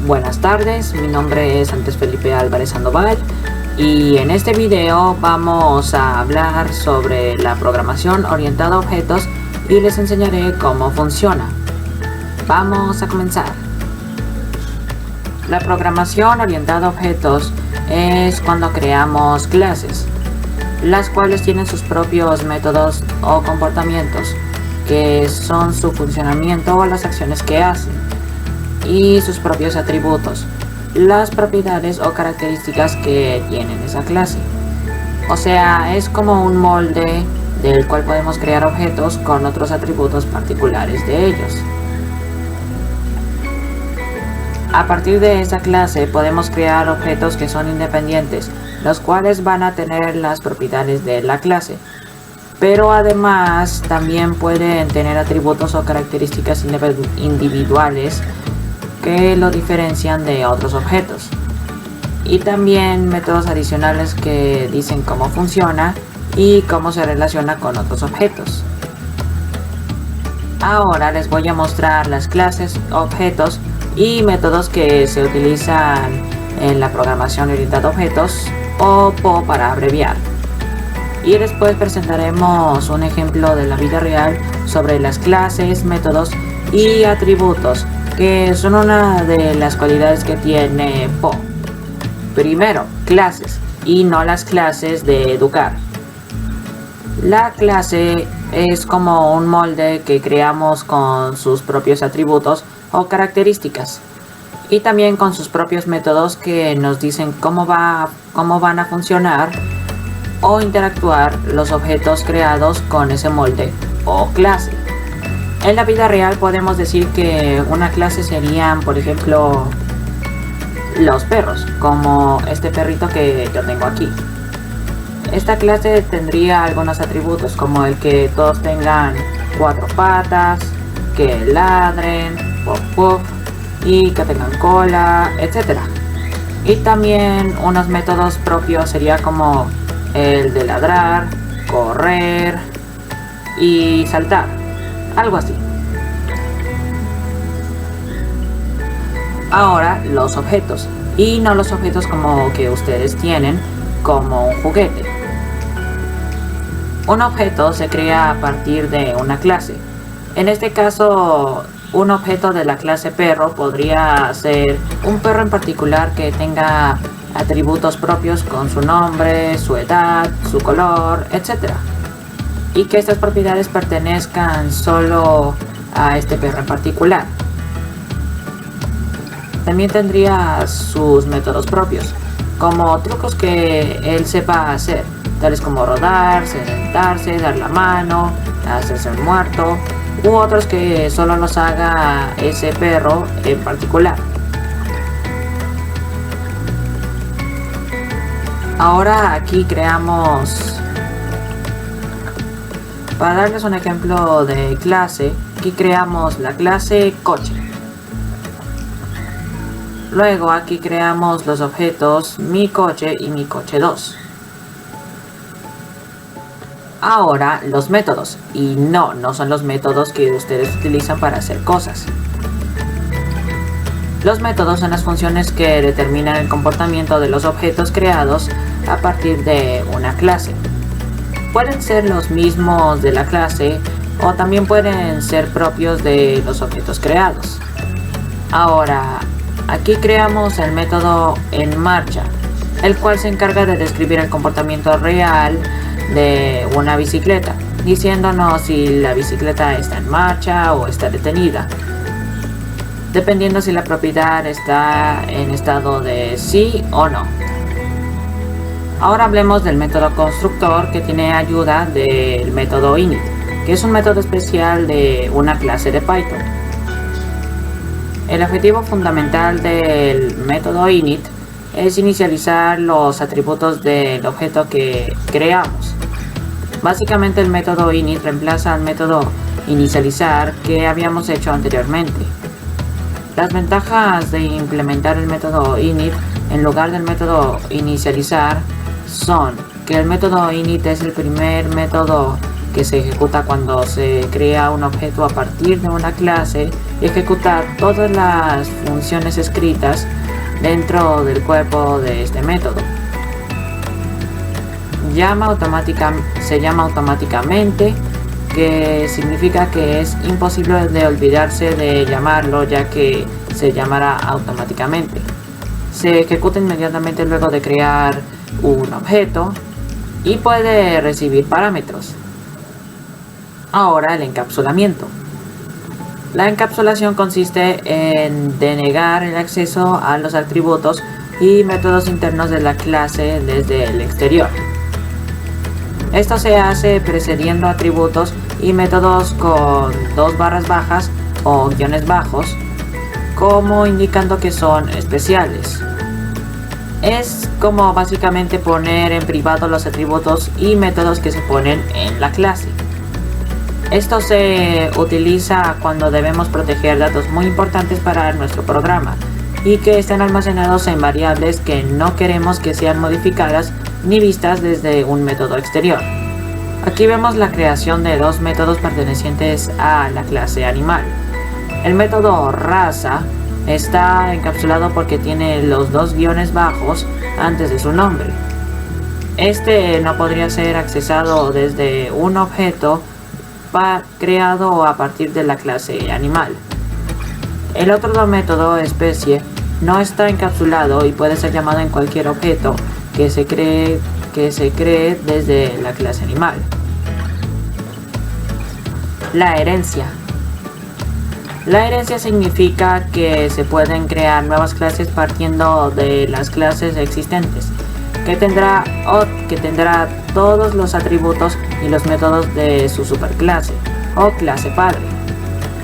Buenas tardes, mi nombre es Andrés Felipe Álvarez Sandoval y en este video vamos a hablar sobre la programación orientada a objetos y les enseñaré cómo funciona. Vamos a comenzar. La programación orientada a objetos es cuando creamos clases, las cuales tienen sus propios métodos o comportamientos, que son su funcionamiento o las acciones que hacen, y sus propios atributos, las propiedades o características que tienen esa clase. O sea, es como un molde del cual podemos crear objetos con otros atributos particulares de ellos. A partir de esa clase podemos crear objetos que son independientes, los cuales van a tener las propiedades de la clase, pero además también pueden tener atributos o características individuales que lo diferencian de otros objetos, y también métodos adicionales que dicen cómo funciona y cómo se relaciona con otros objetos. Ahora les voy a mostrar las clases, objetos y métodos que se utilizan en la programación orientada a objetos, o PO para abreviar. Y después presentaremos un ejemplo de la vida real sobre las clases, métodos y atributos, que son una de las cualidades que tiene PO. Primero, clases, y no las clases de educar. La clase es como un molde que creamos con sus propios atributos o características, y también con sus propios métodos que nos dicen cómo van a funcionar o interactuar los objetos creados con ese molde o clase. En la vida real podemos decir que una clase serían, por ejemplo, los perros, como este perrito que yo tengo aquí. Esta clase tendría algunos atributos, como el que todos tengan 4 patas, que ladren, puff puff, y que tengan cola, etc. Y también unos métodos propios sería como el de ladrar, correr y saltar, algo así. Ahora los objetos, y no los objetos como que ustedes tienen, como un juguete. Un objeto se crea a partir de una clase. En este caso, un objeto de la clase perro podría ser un perro en particular que tenga atributos propios con su nombre, su edad, su color, etc. Y que estas propiedades pertenezcan solo a este perro en particular. También tendría sus métodos propios, como trucos que él sepa hacer, tales como rodar, sentarse, dar la mano, hacerse el muerto, u otros que solo los haga ese perro en particular. Ahora aquí creamos, para darles un ejemplo de clase, aquí creamos la clase coche. Luego aquí creamos los objetos mi coche y mi coche 2. Ahora los métodos, y no son los métodos que ustedes utilizan para hacer cosas. Los métodos son las funciones que determinan el comportamiento de los objetos creados a partir de una clase. Pueden ser los mismos de la clase o también pueden ser propios de los objetos creados. Ahora, aquí creamos el método en marcha, el cual se encarga de describir el comportamiento real de una bicicleta, diciéndonos si la bicicleta está en marcha o está detenida, dependiendo si la propiedad está en estado de sí o no. Ahora hablemos del método constructor, que tiene ayuda del método init, que es un método especial de una clase de Python. El objetivo fundamental del método init es inicializar los atributos del objeto que creamos. Básicamente el método init reemplaza al método inicializar que habíamos hecho anteriormente. Las ventajas de implementar el método init en lugar del método inicializar son que el método init es el primer método que se ejecuta cuando se crea un objeto a partir de una clase, y ejecutar todas las funciones escritas dentro del cuerpo de este método. Se llama automáticamente, que significa que es imposible de olvidarse de llamarlo, ya que se llamará automáticamente. Se ejecuta inmediatamente luego de crear un objeto y puede recibir parámetros. Ahora, el encapsulamiento. La encapsulación consiste en denegar el acceso a los atributos y métodos internos de la clase desde el exterior. Esto se hace precediendo atributos y métodos con 2 barras bajas o guiones bajos, como indicando que son especiales. Es como básicamente poner en privado los atributos y métodos que se ponen en la clase. Esto se utiliza cuando debemos proteger datos muy importantes para nuestro programa y que estén almacenados en variables que no queremos que sean modificadas ni vistas desde un método exterior. Aquí vemos la creación de 2 métodos pertenecientes a la clase animal. El método raza está encapsulado porque tiene los 2 guiones bajos antes de su nombre. Este no podría ser accesado desde un objeto creado a partir de la clase animal. El otro método, especie, no está encapsulado y puede ser llamado en cualquier objeto que se cree desde la clase animal. La herencia. La herencia significa que se pueden crear nuevas clases partiendo de las clases existentes, que tendrá todos los atributos y los métodos de su superclase o clase padre,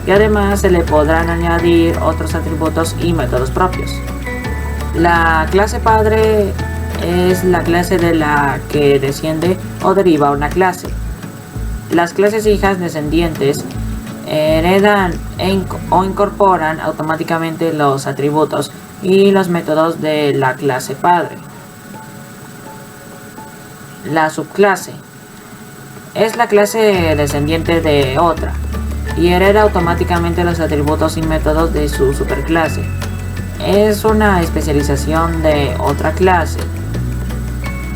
y además se le podrán añadir otros atributos y métodos propios. La clase padre es la clase de la que desciende o deriva una clase. Las clases hijas descendientes heredan o incorporan automáticamente los atributos y los métodos de la clase padre. La subclase es la clase descendiente de otra y hereda automáticamente los atributos y métodos de su superclase. Es una especialización de otra clase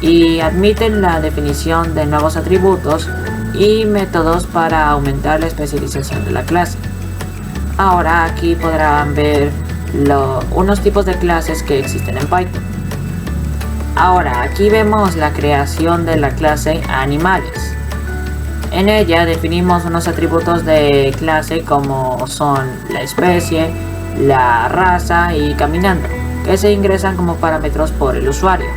y admiten la definición de nuevos atributos y métodos para aumentar la especialización de la clase. Ahora aquí podrán ver unos tipos de clases que existen en Python. Ahora aquí vemos la creación de la clase animales. En ella definimos unos atributos de clase como son la especie, la raza y caminando, que se ingresan como parámetros por el usuario.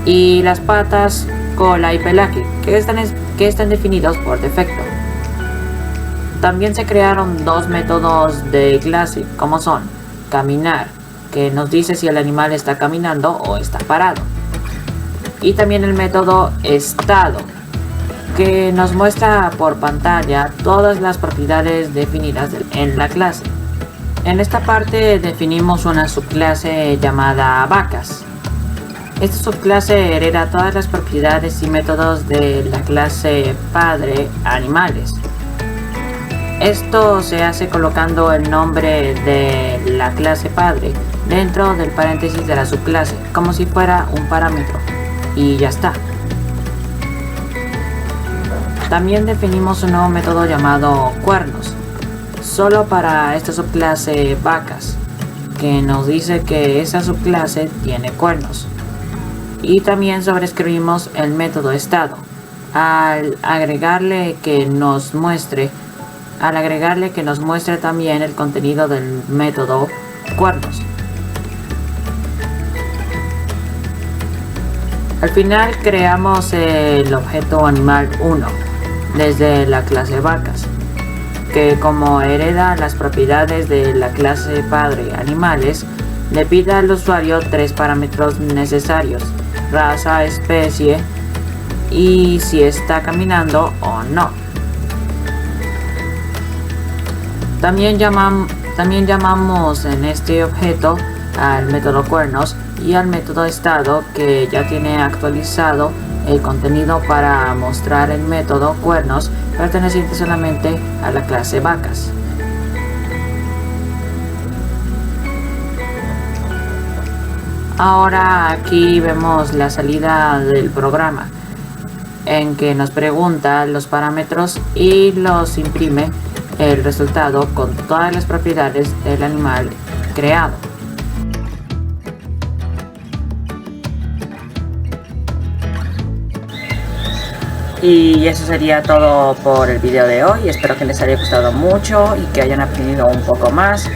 Y las patas, cola y pelaje, que están definidos por defecto. También se crearon 2 métodos de clase, como son caminar, que nos dice si el animal está caminando o está parado, y también el método estado, que nos muestra por pantalla todas las propiedades definidas en la clase. En esta parte definimos una subclase llamada vacas. Esta subclase hereda todas las propiedades y métodos de la clase padre animales. Esto se hace colocando el nombre de la clase padre dentro del paréntesis de la subclase, como si fuera un parámetro, y ya está. También definimos un nuevo método llamado cuernos, solo para esta subclase vacas, que nos dice que esa subclase tiene cuernos. Y también sobreescribimos el método estado, al agregarle que nos muestre también el contenido del método cuernos. Al final creamos el objeto animal 1 desde la clase vacas, que como hereda las propiedades de la clase padre animales, le pide al usuario 3 parámetros necesarios: raza, especie y si está caminando o no. También llamamos en este objeto al método cuernos y al método estado, que ya tiene actualizado el contenido para mostrar el método cuernos perteneciente solamente a la clase vacas. Ahora aquí vemos la salida del programa, en que nos pregunta los parámetros y los imprime el resultado con todas las propiedades del animal creado. Y eso sería todo por el video de hoy. Espero que les haya gustado mucho y que hayan aprendido un poco más.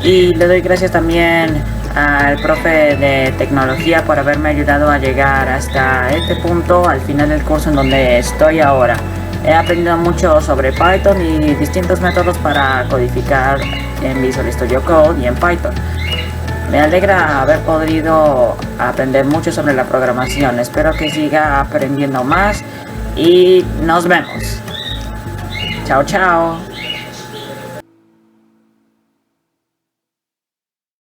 Y le doy gracias también al profe de tecnología por haberme ayudado a llegar hasta este punto al final del curso en donde estoy ahora. He aprendido mucho sobre Python y distintos métodos para codificar en Visual Studio Code y en Python. Me alegra haber podido aprender mucho sobre la programación. Espero que siga aprendiendo más y nos vemos. Chao, chao.